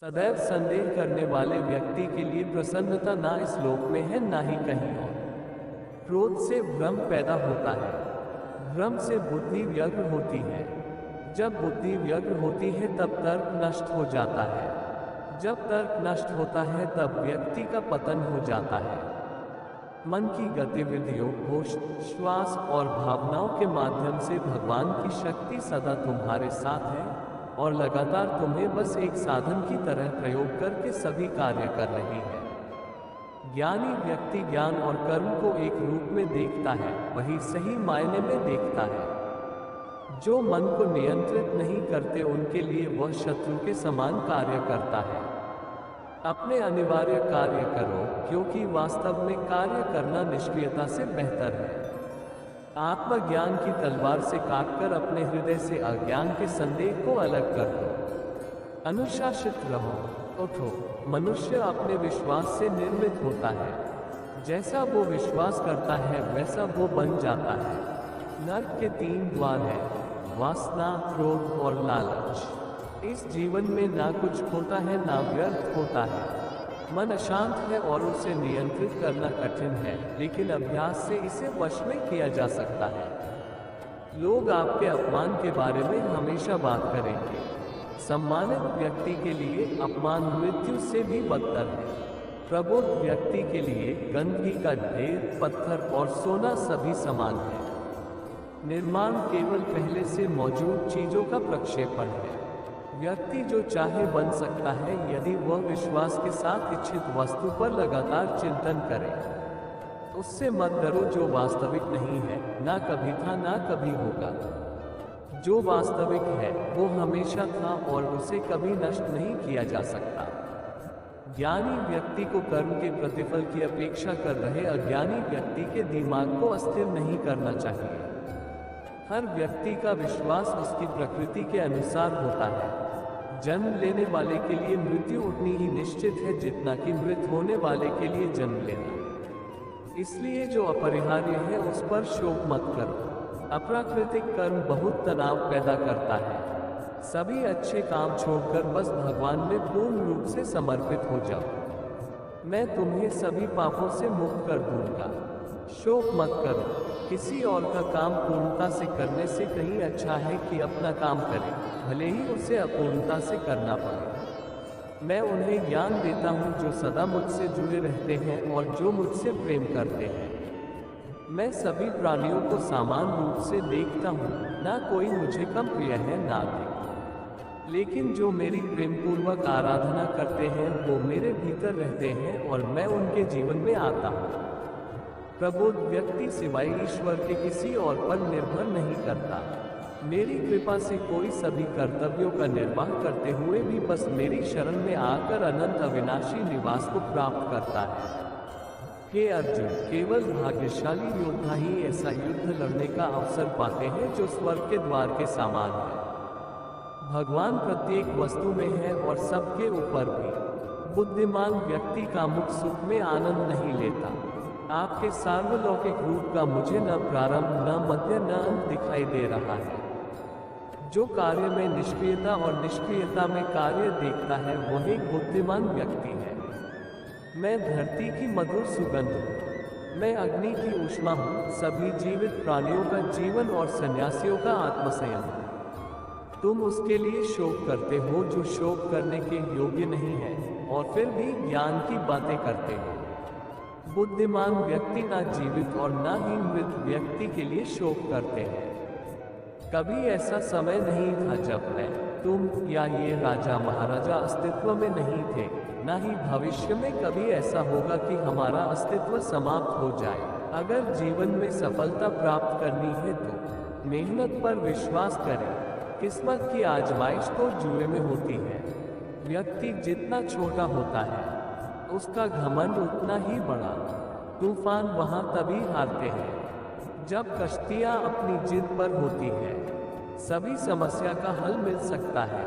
सदैव संदेह करने वाले व्यक्ति के लिए प्रसन्नता ना इस लोक में है ना ही कहीं और। क्रोध से भ्रम पैदा होता है, भ्रम से बुद्धि व्यग्र होती है। जब बुद्धि व्यग्र होती है तब तर्क नष्ट हो जाता है। जब तर्क नष्ट होता है तब व्यक्ति का पतन हो जाता है। मन की गतिविधियों, होश, श्वास और भावनाओं के माध्यम से भगवान की शक्ति सदा तुम्हारे साथ है और लगातार तुम्हें बस एक साधन की तरह प्रयोग करके सभी कार्य कर रही है। ज्ञानी व्यक्ति ज्ञान और कर्म को एक रूप में देखता है, वही सही मायने में देखता है। जो मन को नियंत्रित नहीं करते उनके लिए वह शत्रु के समान कार्य करता है। अपने अनिवार्य कार्य करो, क्योंकि वास्तव में कार्य करना निष्क्रियता से बेहतर है। आत्मज्ञान की तलवार से काटकर अपने हृदय से अज्ञान के संदेह को अलग कर दो। अनुशासित रहो, उठो। मनुष्य अपने विश्वास से निर्मित होता है। जैसा वो विश्वास करता है वैसा वो बन जाता है। नर्क के 3 द्वार हैं, वासना, क्रोध और लालच। इस जीवन में ना कुछ होता है ना व्यर्थ होता है। मन अशांत है और उसे नियंत्रित करना कठिन है, लेकिन अभ्यास से इसे वश में किया जा सकता है। लोग आपके अपमान के बारे में हमेशा बात करेंगे। सम्मानित व्यक्ति के लिए अपमान मृत्यु से भी बदतर है। प्रबुद्ध व्यक्ति के लिए गंदगी का ढेर, पत्थर और सोना सभी समान है। निर्माण केवल पहले से मौजूद चीजों का प्रक्षेपण है। व्यक्ति जो चाहे बन सकता है यदि वह विश्वास के साथ इच्छित वस्तु पर लगातार चिंतन करे। उससे मत डरो जो वास्तविक नहीं है, ना कभी था ना कभी होगा। जो वास्तविक है वो हमेशा था और उसे कभी नष्ट नहीं किया जा सकता। ज्ञानी व्यक्ति को कर्म के प्रतिफल की अपेक्षा कर रहे अज्ञानी व्यक्ति के दिमाग को अस्थिर नहीं करना चाहिए। हर व्यक्ति का विश्वास उसकी प्रकृति के अनुसार होता है। जन्म लेने वाले के लिए मृत्यु उतनी ही निश्चित है जितना कि मृत होने वाले के लिए जन्म लेना। इसलिए जो अपरिहार्य है उस पर शोक मत करो। अप्राकृतिक कर्म बहुत तनाव पैदा करता है। सभी अच्छे काम छोड़कर बस भगवान में पूर्ण रूप से समर्पित हो जाओ। मैं तुम्हें सभी पापों से मुक्त कर दूंगा। शोक मत करो। किसी और का काम पूर्णता से करने से कहीं अच्छा है कि अपना काम करें, भले ही उसे अपूर्णता से करना पड़े। मैं उन्हें ज्ञान देता हूँ जो सदा मुझसे जुड़े रहते हैं और जो मुझसे प्रेम करते हैं। मैं सभी प्राणियों को समान रूप से देखता हूँ, ना कोई मुझे कम प्रिय है ना अधिक। लेकिन जो मेरी प्रेम पूर्वक आराधना करते हैं वो मेरे भीतर रहते हैं और मैं उनके जीवन में आता हूँ। प्रबुद्ध व्यक्ति सिवाय ईश्वर के किसी और पर निर्भर नहीं करता। मेरी कृपा से कोई सभी कर्तव्यों का निर्वाह करते हुए भी बस मेरी शरण में आकर अनंत अविनाशी निवास को प्राप्त करता है। हे अर्जुन, केवल भाग्यशाली योद्धा ही ऐसा युद्ध लड़ने का अवसर पाते हैं जो स्वर्ग के द्वार के समान है। भगवान प्रत्येक वस्तु में है और सबके ऊपर भी। बुद्धिमान व्यक्ति का मुख सुख में आनंद नहीं लेता। आपके सार्वलौकिक रूप का मुझे न प्रारंभ न मध्य न अंत दिखाई दे रहा है। जो कार्य में निष्क्रियता और निष्क्रियता में कार्य देखता है वह एक बुद्धिमान व्यक्ति है। मैं धरती की मधुर सुगंध हूँ। मैं अग्नि की ऊष्मा हूँ। सभी जीवित प्राणियों का जीवन और सन्यासियों का आत्मसंयम हूँ। तुम उसके लिए शोक करते हो जो शोक करने के योग्य नहीं है और फिर भी ज्ञान की बातें करते हो। बुद्धिमान व्यक्ति ना जीवित और ना ही मृत व्यक्ति के लिए शोक करते हैं। कभी ऐसा समय नहीं था जब मैं, तुम या ये राजा महाराजा अस्तित्व में नहीं थे, ना ही भविष्य में कभी ऐसा होगा कि हमारा अस्तित्व समाप्त हो जाए। अगर जीवन में सफलता प्राप्त करनी है तो मेहनत पर विश्वास करें। किस्मत की आजमाइश तो जुए में होती है। व्यक्ति जितना छोटा होता है उसका घमंड उतना ही बड़ा। तूफान वहां तभी हारते हैं जब कश्तियां अपनी जिद पर होती है। सभी समस्या का हल मिल सकता है,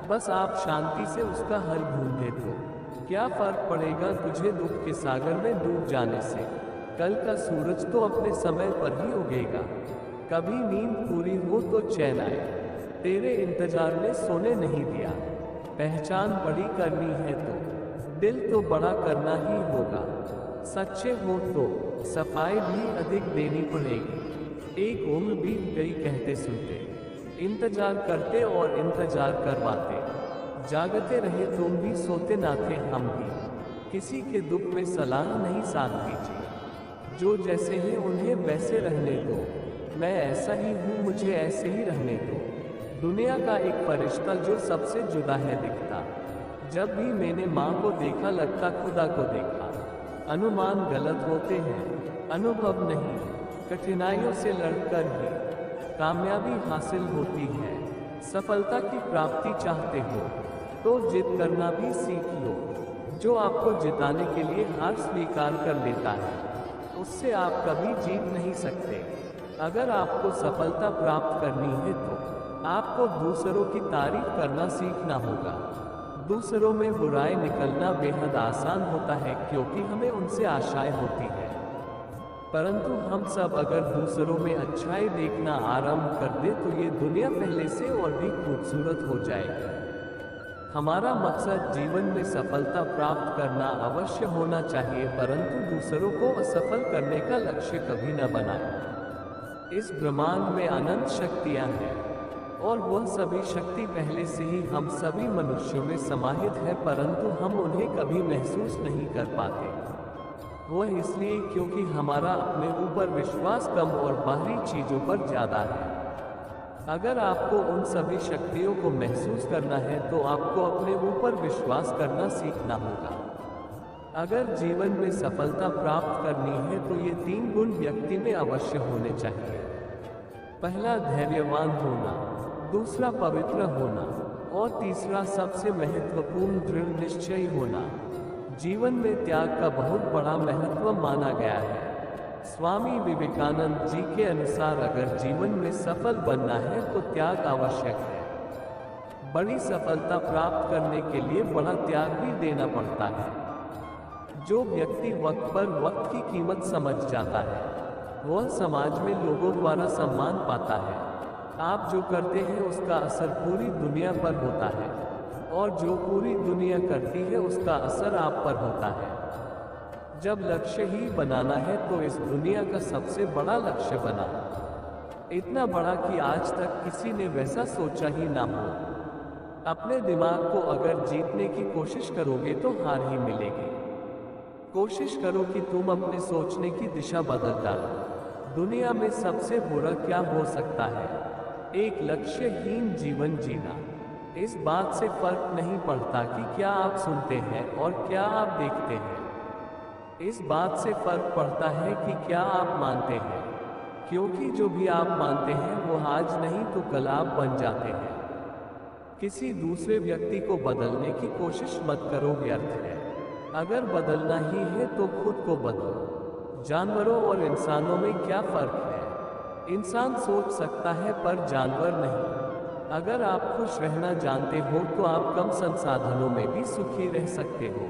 बस आप शांति से उसका हल ढूंढे तो। क्या फर्क पड़ेगा तुझे दुख के सागर में डूब जाने से? कल का सूरज तो अपने समय पर ही उगेगा। कभी नींद पूरी हो तो चैन आए। तेरे इंतजार ने सोने नहीं दिया। पहचान बड़ी करनी है तो दिल तो बड़ा करना ही होगा। सच्चे हो तो सफाई भी अधिक देनी पड़ेगी। एक उम्र बीत गई कहते सुनते, इंतजार करते और इंतजार करवाते, जागते रहे तुम भी, सोते ना थे हम भी। किसी के दुख में सलाह नहीं साथ दीजिए, जो जैसे हैं उन्हें वैसे रहने दो। मैं ऐसा ही हूँ, मुझे ऐसे ही रहने दो। दुनिया का एक फरिश्ता जो सबसे जुदा है दिखता। जब भी मैंने माँ को देखा लगता खुदा को देखा। अनुमान गलत होते हैं, अनुभव नहीं। कठिनाइयों से लड़कर ही कामयाबी हासिल होती है। सफलता की प्राप्ति चाहते हो तो जिद करना भी सीख लो। जो आपको जिताने के लिए हार स्वीकार कर लेता है, उससे आप कभी जीत नहीं सकते। अगर आपको सफलता प्राप्त करनी है तो आपको दूसरों की तारीफ करना सीखना होगा। दूसरों में बुराई निकलना बेहद आसान होता है क्योंकि हमें उनसे आशाएं होती है, परंतु हम सब अगर दूसरों में अच्छाई देखना आरंभ कर दे तो ये दुनिया पहले से और भी खूबसूरत हो जाएगी। हमारा मकसद जीवन में सफलता प्राप्त करना अवश्य होना चाहिए, परंतु दूसरों को असफल करने का लक्ष्य कभी न बनाएं। इस ब्रह्मांड में अनंत शक्तियां हैं और वह सभी शक्ति पहले से ही हम सभी मनुष्यों में समाहित है, परंतु हम उन्हें कभी महसूस नहीं कर पाते। वह इसलिए क्योंकि हमारा अपने ऊपर विश्वास कम और बाहरी चीजों पर ज्यादा है। अगर आपको उन सभी शक्तियों को महसूस करना है तो आपको अपने ऊपर विश्वास करना सीखना होगा। अगर जीवन में सफलता प्राप्त करनी है तो ये 3 गुण व्यक्ति में अवश्य होने चाहिए। पहला धैर्यवान होना, दूसरा पवित्र होना और तीसरा सबसे महत्वपूर्ण दृढ़ निश्चयी होना। जीवन में त्याग का बहुत बड़ा महत्व माना गया है। स्वामी विवेकानंद जी के अनुसार अगर जीवन में सफल बनना है तो त्याग आवश्यक है। बड़ी सफलता प्राप्त करने के लिए बड़ा त्याग भी देना पड़ता है। जो व्यक्ति वक्त पर वक्त की कीमत समझ जाता है वह समाज में लोगों द्वारा सम्मान पाता है। आप जो करते हैं उसका असर पूरी दुनिया पर होता है और जो पूरी दुनिया करती है उसका असर आप पर होता है। जब लक्ष्य ही बनाना है तो इस दुनिया का सबसे बड़ा लक्ष्य बनाना, इतना बड़ा कि आज तक किसी ने वैसा सोचा ही ना हो। अपने दिमाग को अगर जीतने की कोशिश करोगे तो हार ही मिलेगी। कोशिश करो कि तुम अपने सोचने की दिशा बदल डालो। दुनिया में सबसे बुरा क्या हो सकता है? एक लक्ष्यहीन जीवन जीना। इस बात से फर्क नहीं पड़ता कि क्या आप सुनते हैं और क्या आप देखते हैं। इस बात से फर्क पड़ता है कि क्या आप मानते हैं, क्योंकि जो भी आप मानते हैं वो आज नहीं तो कल आप बन जाते हैं। किसी दूसरे व्यक्ति को बदलने की कोशिश मत करो, व्यर्थ है। अगर बदलना ही है तो खुद को बदलो। जानवरों और इंसानों में क्या फर्क है? इंसान सोच सकता है पर जानवर नहीं। अगर आप खुश रहना जानते हो तो आप कम संसाधनों में भी सुखी रह सकते हो,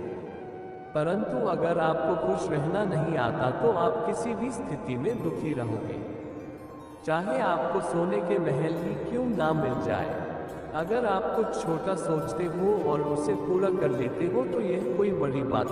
परंतु अगर आपको खुश रहना नहीं आता तो आप किसी भी स्थिति में दुखी रहोगे, चाहे आपको सोने के महल ही क्यों ना मिल जाए। अगर आप कुछ छोटा सोचते हो और उसे पूरा कर लेते हो तो यह कोई बड़ी बात